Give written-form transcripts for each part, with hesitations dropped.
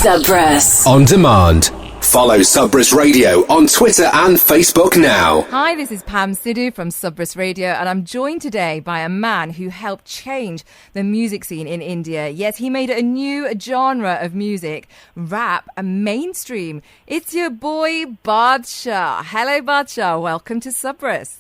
Subrus. On demand. Follow Subrus Radio on Twitter and Facebook now. Hi, this is Pam Sidhu from Subrus Radio, and I'm joined today by a man who helped change the music scene in India. Yes, he made a new genre of music, rap, and mainstream. It's your boy, Badshah. Hello, Badshah. Welcome to Subrus.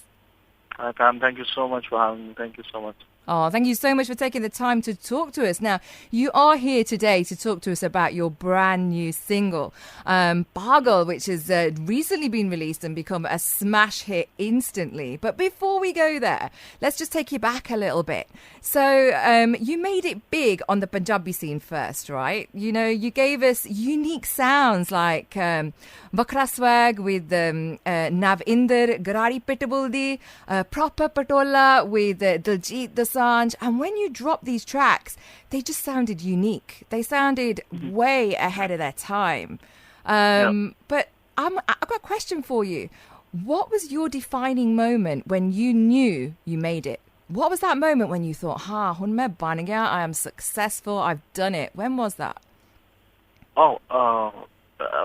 Hi, Pam. Thank you so much for having me. Thank you so much. Oh, thank you so much for taking the time to talk to us. Now, you are here today to talk to us about your brand new single, Paagal, which has recently been released and become a smash hit instantly. But before we go there, let's just take you back a little bit. So you made it big on the Punjabi scene first, right? You know, you gave us unique sounds like Vakra Swag with Navinder, Garari Pitbuldi, Proper Patola with Diljit Dosanjh. And when you drop these tracks, they just sounded unique. They sounded way ahead of their time. But I've got a question for you. What was your defining moment when you knew you made it? What was that moment when you thought, hun main ban gaya, I am successful, I've done it? When was that? I've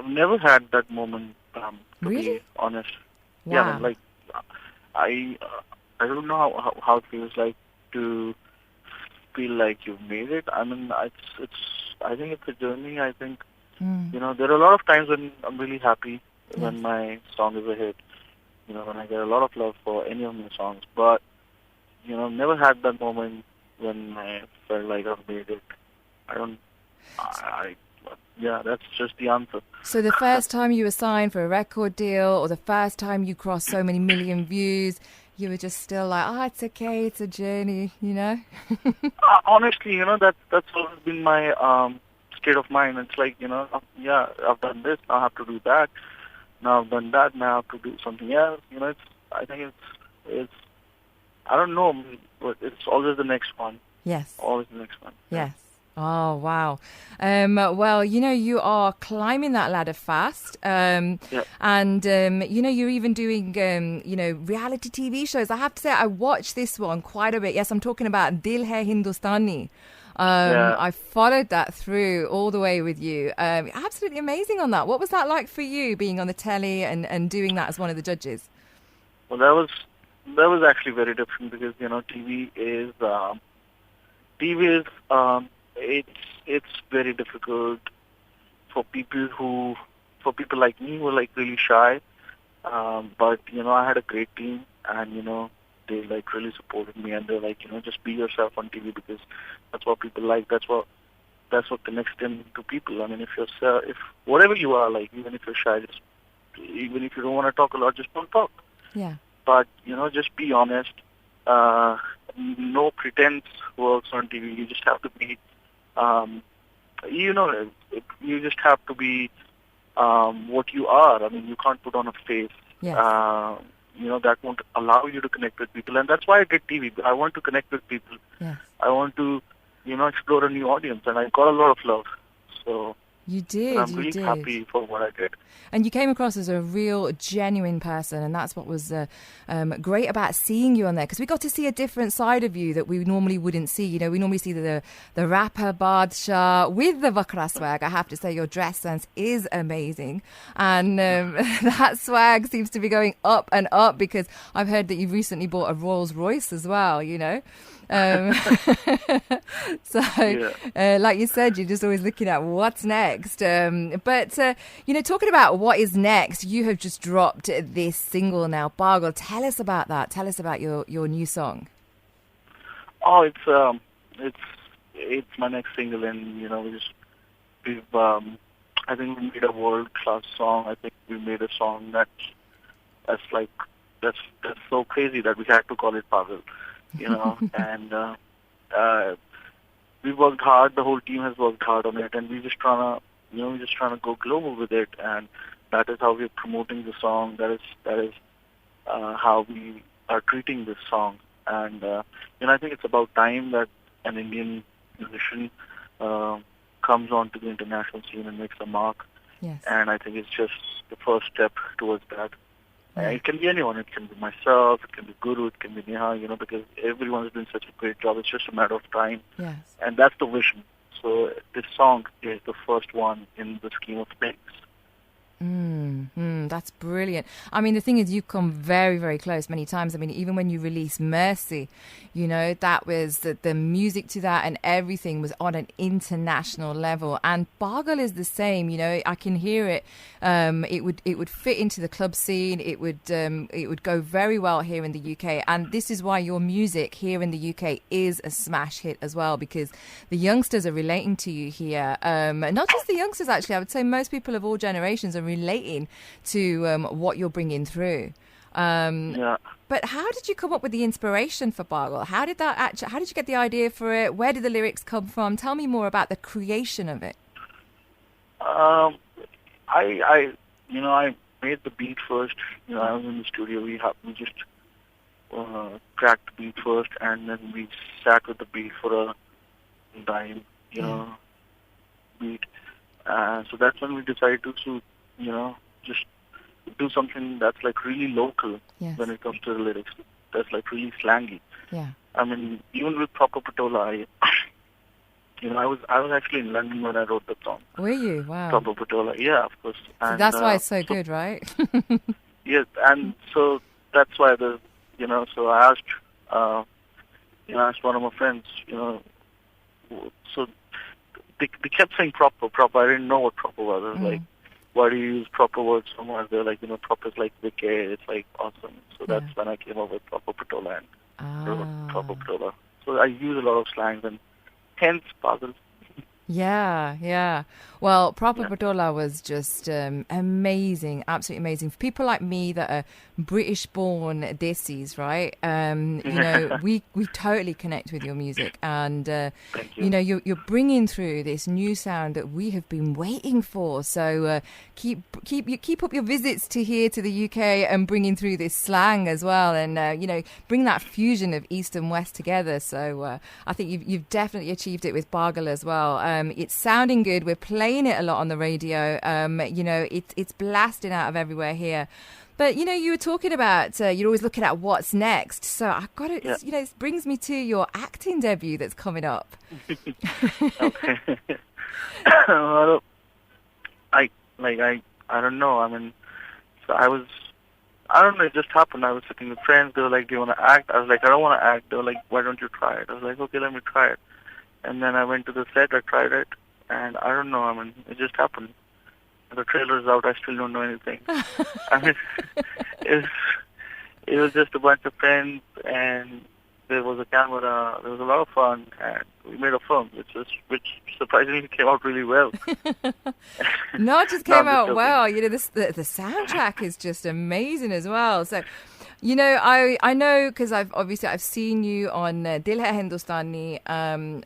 never had that moment, to Really? be honest. Wow. Yeah, like, I don't know how it feels like to feel like you've made it. I mean, I think it's a journey. I think, you know, there are a lot of times when I'm really happy when my song is a hit. You know, when I get a lot of love for any of my songs. But, you know, I've never had that moment when I felt like I've made it. Yeah, that's just the answer. So the first time you were signed for a record deal, or the first time you crossed so many million views, you were just still like, it's okay, it's a journey, you know? Honestly, you know, that's always been my state of mind. It's like, you know, I've done this, now I have to do that. Now I've done that, now I have to do something else. You know, I think it's I don't know, but it's always the next one. Yes. Always the next one. Yes. Oh, wow. Well, you know, you are climbing that ladder fast. And, you know, you're even doing, you know, reality TV shows. I have to say, I watched this one quite a bit. Yes, I'm talking about Dil Hai Hindustani. I followed that through all the way with you. Absolutely amazing on that. What was that like for you, being on the telly and doing that as one of the judges? Well, that was actually very different because, you know, TV is it's very difficult for people like me who are like really shy. But, you know, I had a great team and, you know, they like really supported me and they're like, you know, just be yourself on TV because that's what people like. That's what connects them to people. I mean, if whatever you are, like, even if you're shy, even if you don't want to talk a lot, just don't talk. Yeah. But, you know, just be honest. No pretense works on TV. You just have to be, you know, you just have to be what you are. I mean, you can't put on a face. Yes. You know, that won't allow you to connect with people. And that's why I did TV. I want to connect with people. Yes. I want to, you know, explore a new audience. And I got a lot of love. So you did. I'm really happy for what I did. And you came across as a real, genuine person, and that's what was great about seeing you on there, because we got to see a different side of you that we normally wouldn't see. You know, we normally see the rapper Badshah with the Vakra swag. I have to say, your dress sense is amazing, and that swag seems to be going up and up, because I've heard that you've recently bought a Rolls Royce as well, you know. So, like you said, you're just always looking at what's next. But, you know, talking about what is next, you have just dropped this single now, Paagal. Tell us about that. Tell us about your new song. Oh, it's my next single, and, you know, I think we made a world-class song. I think we made a song that's so crazy that we had to call it Paagal. You know, and we worked hard. The whole team has worked hard on it, and we're just trying to go global with it. And that is how we're promoting the song. That is how we are treating this song. And you know, I think it's about time that an Indian musician comes onto the international scene and makes a mark. Yes. And I think it's just the first step towards that. It can be anyone. It can be myself. It can be Guru. It can be Neha. You know, because everyone's doing such a great job. It's just a matter of time. Yes. And that's the vision. So this song is the first one in the scheme of things. That's brilliant. I mean, the thing is, you've come very, very close many times. I mean, even when you released Mercy, you know, that was the music to that and everything was on an international level. And Paagal is the same. You know, I can hear it. It would fit into the club scene. It would go very well here in the UK. And this is why your music here in the UK is a smash hit as well, because the youngsters are relating to you here. Not just the youngsters, actually. I would say most people of all generations are relating to what you're bringing through. Yeah. But how did you come up with the inspiration for Paagal? How did you get the idea for it? Where did the lyrics come from? Tell me more about the creation of it. I made the beat first. You know, I was in the studio. We just cracked the beat first, and then we sat with the beat for a time. Beat. So that's when we decided to just do something that's like really local when it comes to the lyrics. That's like really slangy. Yeah. I mean, even with Proper Patola, I was actually in London when I wrote that song. Were you? Wow. Proper Patola, yeah, of course. So that's why it's so good, right? Yes, and so that's why so I asked one of my friends, so they kept saying proper. I didn't know what proper was. I was like, why do you use proper words so much? They're like, proper is like wicked, it's like awesome. So that's when I came up with Proper Patola and wrote Proper Patola. So I use a lot of slangs and hence Paagal. Yeah. Well, Proper Patola was just amazing, absolutely amazing. For people like me that are British-born desis, right? We totally connect with your music, and Thank you. You're bringing through this new sound that we have been waiting for. So keep up your visits to the UK and bringing through this slang as well, and bring that fusion of East and West together. So I think you've definitely achieved it with Paagal as well. It's sounding good. We're playing it a lot on the radio. It's blasting out of everywhere here. But, you were talking about you're always looking at what's next. So I've got to, this brings me to your acting debut that's coming up. Okay. Well, I don't know. I mean, so I don't know, it just happened. I was sitting with friends. They were like, do you want to act? I was like, I don't want to act. They were like, why don't you try it? I was like, okay, let me try it. And then I went to the set, I tried it, and I don't know, I mean, it just happened. The trailer's out, I still don't know anything. I mean, it was just a bunch of friends, and there was a camera, there was a lot of fun, and we made a film, which surprisingly came out really well. Not just came out well, the soundtrack is just amazing as well. So, I know because I've seen you on Dil Hai Hindustani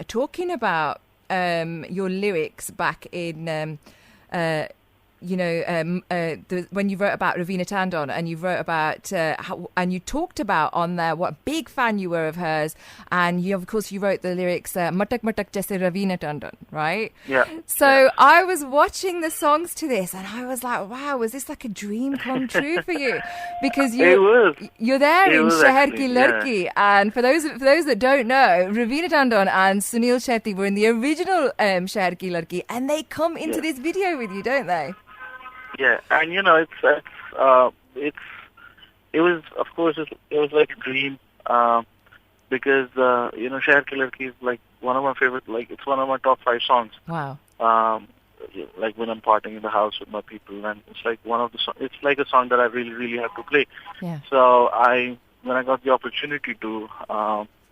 talking about your lyrics back in when you wrote about Raveena Tandon, and you wrote about and you talked about on there what a big fan you were of hers, and you wrote the lyrics Matak Matak Jaise Raveena Tandon, right? Yeah. So I was watching the songs to this, and I was like, wow, was this like a dream come true for you? Because you're there in Shahar Ki Ladki, and for those that don't know, Raveena Tandon and Sunil Shetty were in the original Shahar Ki Ladki, and they come into this video with you, don't they? Yeah, and it was, of course, it was like a dream, because Shahar Ki Ladki is like one of my favorite, like it's one of my top 5 songs. Wow. Like when I'm partying in the house with my people, and it's like it's like a song that I really, really have to play. Yeah. So when I got the opportunity to,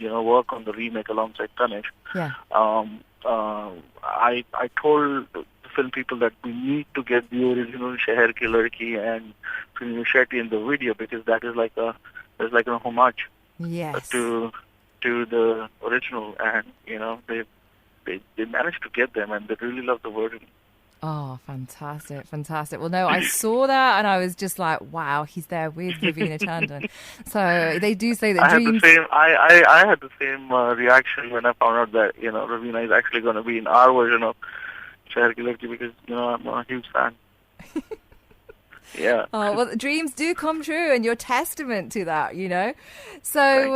work on the remake alongside Tanesh, I told film people that we need to get the original Shahar Ki Ladki and Sunil Shetty in the video, because that is like a homage to the original, and they managed to get them, and they really love the version. Oh, fantastic. Well, no, I saw that and I was just like, wow, he's there with Raveena Tandon. So they do say that dreams... I had the same reaction when I found out that, Raveena is actually going to be in our version of Shahar Ki Ladki, because, I'm a huge fan. Yeah. Oh, well, dreams do come true, and you're testament to that, you know. So,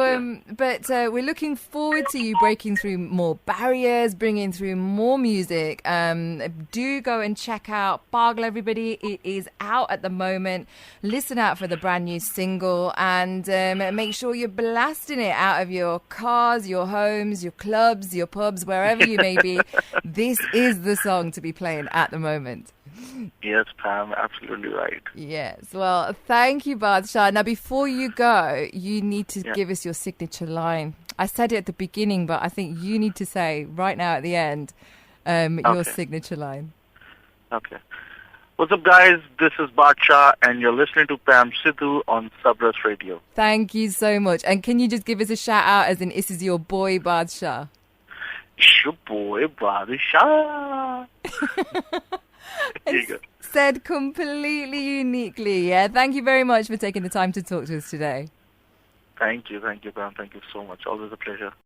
we're looking forward to you breaking through more barriers, bringing through more music. Do go and check out Paagal, everybody. It is out at the moment. Listen out for the brand new single, and make sure you're blasting it out of your cars, your homes, your clubs, your pubs, wherever you may be. This is the song to be playing at the moment. Yes, Pam, absolutely right. Yes. Well, thank you, Badshah. Now, before you go, you need to give us your signature line. I said it at the beginning, but I think you need to say right now at the end your signature line. Okay. What's up, guys? This is Badshah, and you're listening to Pam Sidhu on Sabras Radio. Thank you so much. And can you just give us a shout out as in this is your boy, Badshah? It's your boy, Badshah. Said completely uniquely. Yeah. Thank you very much for taking the time to talk to us today. Thank you, Pam. Thank you so much. Always a pleasure.